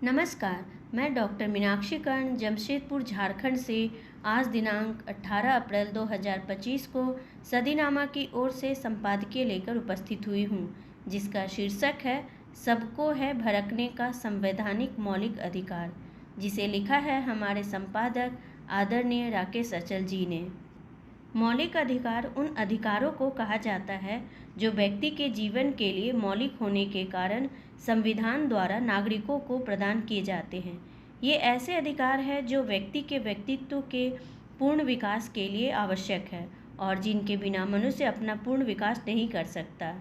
नमस्कार। मैं डॉक्टर मीनाक्षी कर्ण जमशेदपुर झारखंड से आज दिनांक 18 अप्रैल 2025 को सदीनामा की ओर से संपादकीय लेकर उपस्थित हुई हूँ, जिसका शीर्षक है सबको है भड़कने का संवैधानिक मौलिक अधिकार, जिसे लिखा है हमारे संपादक आदरणीय राकेश अचल जी ने। मौलिक अधिकार उन अधिकारों को कहा जाता है जो व्यक्ति के जीवन के लिए मौलिक होने के कारण संविधान द्वारा नागरिकों को प्रदान किए जाते हैं। ये ऐसे अधिकार हैं जो व्यक्ति के व्यक्तित्व के पूर्ण विकास के लिए आवश्यक है और जिनके बिना मनुष्य अपना पूर्ण विकास नहीं कर सकता।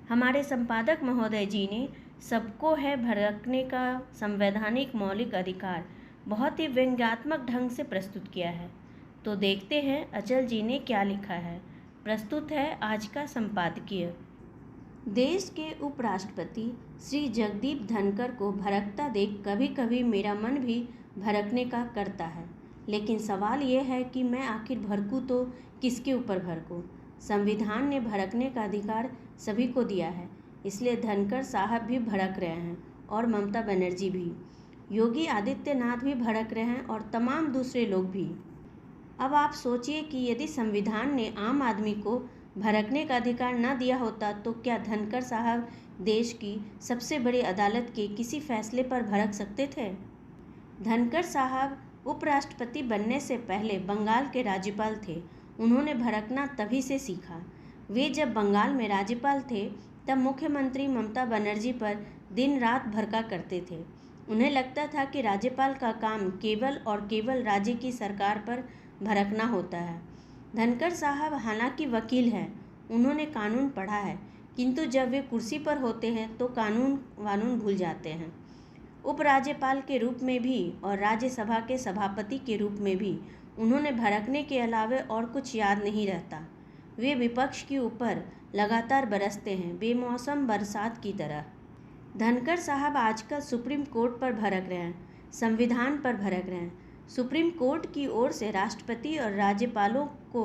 हमारे संपादक महोदय जी ने सबको है भड़कने का संवैधानिक मौलिक अधिकार बहुत ही व्यंग्यात्मक ढंग से प्रस्तुत किया है। तो देखते हैं अचल जी ने क्या लिखा है। प्रस्तुत है आज का संपादकीय। देश के उपराष्ट्रपति श्री जगदीप धनखड़ को भड़कता देख कभी कभी मेरा मन भी भड़कने का करता है, लेकिन सवाल यह है कि मैं आखिर भड़कूं तो किसके ऊपर भड़कूं। संविधान ने भड़कने का अधिकार सभी को दिया है, इसलिए धनखड़ साहब भी भड़क रहे हैं और ममता बनर्जी भी, योगी आदित्यनाथ भी भड़क रहे हैं और तमाम दूसरे लोग भी। अब आप सोचिए कि यदि संविधान ने आम आदमी को भड़कने का अधिकार न दिया होता तो क्या धनखड़ साहब देश की सबसे बड़ी अदालत के किसी फैसले पर भड़क सकते थे? धनखड़ साहब उपराष्ट्रपति बनने से पहले बंगाल के राज्यपाल थे। उन्होंने भड़कना तभी से सीखा। वे जब बंगाल में राज्यपाल थे तब मुख्यमंत्री ममता बनर्जी पर दिन रात भड़का करते थे। उन्हें लगता था कि राज्यपाल का काम केवल और केवल राज्य की सरकार पर भड़कना होता है। धनखड़ साहब हालांकि वकील हैं, उन्होंने कानून पढ़ा है, किंतु जब वे कुर्सी पर होते हैं तो कानून वानून भूल जाते हैं। उपराज्यपाल के रूप में भी और राज्यसभा के सभापति के रूप में भी उन्होंने भड़कने के अलावा और कुछ याद नहीं रहता। वे विपक्ष के ऊपर लगातार बरसते हैं, बेमौसम बरसात की तरह। धनखड़ साहब आजकल सुप्रीम कोर्ट पर भड़क रहे हैं, संविधान पर भड़क रहे हैं। सुप्रीम कोर्ट की ओर से राष्ट्रपति और राज्यपालों को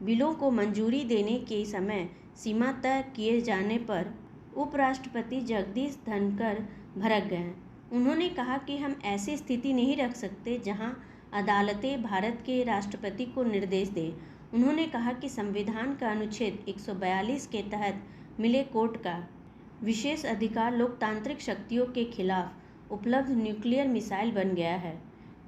बिलों को मंजूरी देने के समय सीमा तय किए जाने पर उपराष्ट्रपति जगदीप धनखड़ भड़क गए हैं। उन्होंने कहा कि हम ऐसी स्थिति नहीं रख सकते जहां अदालतें भारत के राष्ट्रपति को निर्देश दें। उन्होंने कहा कि संविधान का अनुच्छेद 142 के तहत मिले कोर्ट का विशेष अधिकार लोकतांत्रिक शक्तियों के खिलाफ उपलब्ध न्यूक्लियर मिसाइल बन गया है।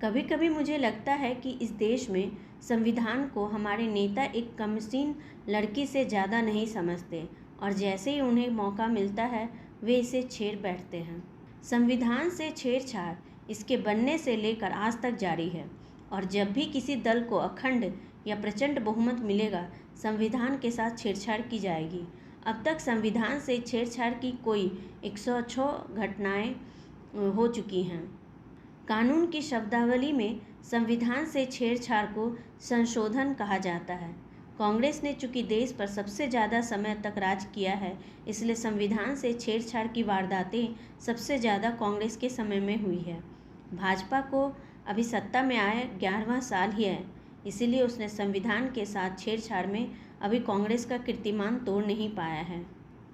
कभी कभी मुझे लगता है कि इस देश में संविधान को हमारे नेता एक कमसीन लड़की से ज़्यादा नहीं समझते और जैसे ही उन्हें मौका मिलता है वे इसे छेड़ बैठते हैं। संविधान से छेड़छाड़ इसके बनने से लेकर आज तक जारी है और जब भी किसी दल को अखंड या प्रचंड बहुमत मिलेगा, संविधान के साथ छेड़छाड़ की जाएगी। अब तक संविधान से छेड़छाड़ की कोई 106 घटनाएं हो चुकी हैं। कानून की शब्दावली में संविधान से छेड़छाड़ को संशोधन कहा जाता है। कांग्रेस ने चूंकि देश पर सबसे ज़्यादा समय तक राज किया है, इसलिए संविधान से छेड़छाड़ की वारदातें सबसे ज़्यादा कांग्रेस के समय में हुई है। भाजपा को अभी सत्ता में आए 11वां साल ही है, इसीलिए उसने संविधान के साथ छेड़छाड़ में अभी कांग्रेस का कीर्तिमान तोड़ नहीं पाया है।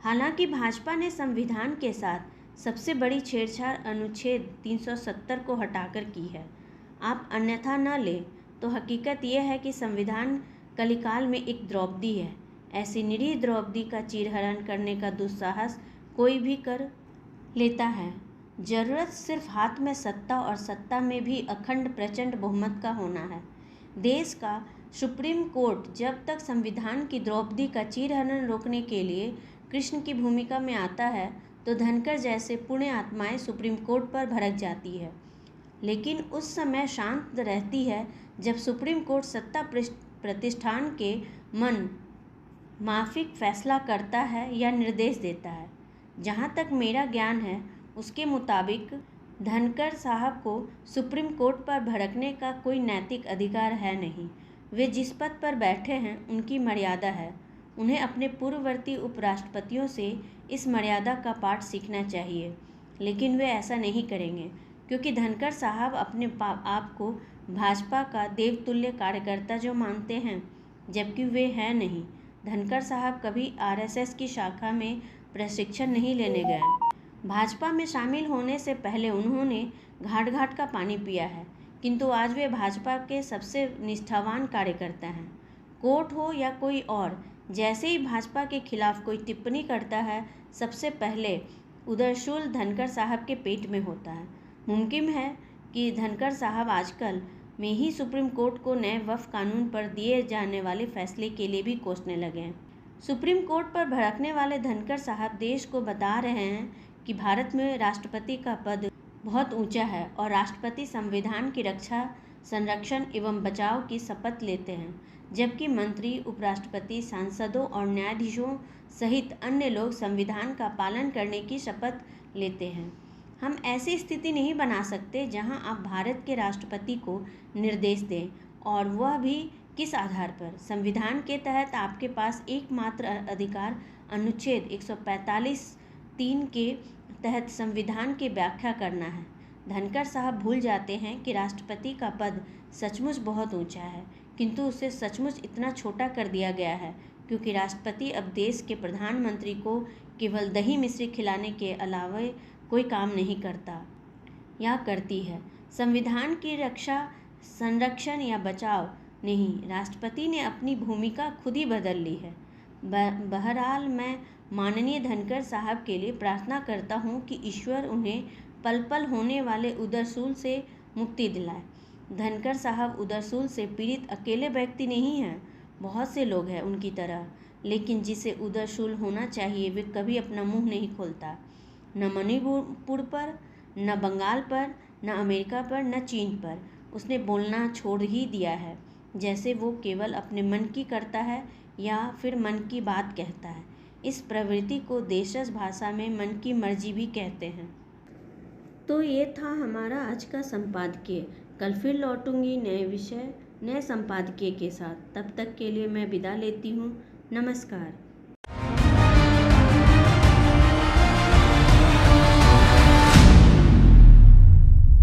हालांकि भाजपा ने संविधान के साथ सबसे बड़ी छेड़छाड़ अनुच्छेद 370 को हटाकर की है। आप अन्यथा न लें तो हकीकत यह है कि संविधान कलिकाल में एक द्रौपदी है। ऐसी निरीह द्रौपदी का चीरहरण करने का दुस्साहस कोई भी कर लेता है। जरूरत सिर्फ हाथ में सत्ता और सत्ता में भी अखंड प्रचंड बहुमत का होना है। देश का सुप्रीम कोर्ट जब तक संविधान की द्रौपदी का चीरहरण रोकने के लिए कृष्ण की भूमिका में आता है तो धनखड़ जैसे पुण्य आत्माएं सुप्रीम कोर्ट पर भड़क जाती है, लेकिन उस समय शांत रहती है जब सुप्रीम कोर्ट सत्ता प्रतिष्ठान के मन माफिक फैसला करता है या निर्देश देता है। जहाँ तक मेरा ज्ञान है उसके मुताबिक धनखड़ साहब को सुप्रीम कोर्ट पर भड़कने का कोई नैतिक अधिकार है नहीं। वे जिस पद पर बैठे हैं उनकी मर्यादा है। उन्हें अपने पूर्ववर्ती उपराष्ट्रपतियों से इस मर्यादा का पाठ सीखना चाहिए, लेकिन वे ऐसा नहीं करेंगे क्योंकि धनखड़ साहब अपने आप को भाजपा का देवतुल्य कार्यकर्ता जो मानते हैं, जबकि वे हैं नहीं। धनखड़ साहब कभी आरएसएस की शाखा में प्रशिक्षण नहीं लेने गए। भाजपा में शामिल होने से पहले उन्होंने घाट घाट का पानी पिया है, किंतु आज वे भाजपा के सबसे निष्ठावान कार्यकर्ता हैं। कोर्ट हो या कोई और, जैसे ही भाजपा के खिलाफ कोई टिप्पणी करता है, सबसे पहले उदयशूल धनखड़ साहब के पेट में होता है। मुमकिन है कि धनखड़ साहब आजकल में ही सुप्रीम कोर्ट को नए वक्फ कानून पर दिए जाने वाले फैसले के लिए भी कोसने लगे हैं। सुप्रीम कोर्ट पर भड़कने वाले धनखड़ साहब देश को बता रहे हैं कि भारत में राष्ट्रपति का पद बहुत ऊंचा है और राष्ट्रपति संविधान की रक्षा, संरक्षण एवं बचाव की शपथ लेते हैं, जबकि मंत्री, उपराष्ट्रपति, सांसदों और न्यायाधीशों सहित अन्य लोग संविधान का पालन करने की शपथ लेते हैं। हम ऐसी स्थिति नहीं बना सकते जहां आप भारत के राष्ट्रपति को निर्देश दें, और वह भी किस आधार पर। संविधान के तहत आपके पास एकमात्र अधिकार अनुच्छेद 145(3) के तहत संविधान की व्याख्या करना है। धनखड़ साहब भूल जाते हैं कि राष्ट्रपति का पद सचमुच बहुत ऊंचा है, किंतु उसे सचमुच इतना छोटा कर दिया गया है क्योंकि राष्ट्रपति अब देश के प्रधानमंत्री को केवल दही मिश्री खिलाने के अलावा कोई काम नहीं करता या करती है। संविधान की रक्षा, संरक्षण या बचाव नहीं, राष्ट्रपति ने अपनी भूमिका खुद ही बदल ली है। बहरहाल मैं माननीय धनखड़ साहब के लिए प्रार्थना करता हूँ कि ईश्वर उन्हें पल पल होने वाले उदरसूल से मुक्ति दिलाए। धनखड़ साहब उदरसूल से पीड़ित अकेले व्यक्ति नहीं हैं, बहुत से लोग हैं उनकी तरह, लेकिन जिसे उदरसूल होना चाहिए वे कभी अपना मुंह नहीं खोलता, न मणिपुर पर, न बंगाल पर, न अमेरिका पर, न चीन पर। उसने बोलना छोड़ ही दिया है, जैसे वो केवल अपने मन की करता है या फिर मन की बात कहता है। इस प्रवृत्ति को देशज भाषा में मन की मर्जी भी कहते हैं। तो ये था हमारा आज का संपादकीय। कल फिर लौटूंगी नए विषय, नए संपादकीय के साथ। तब तक के लिए मैं विदा लेती हूँ। नमस्कार।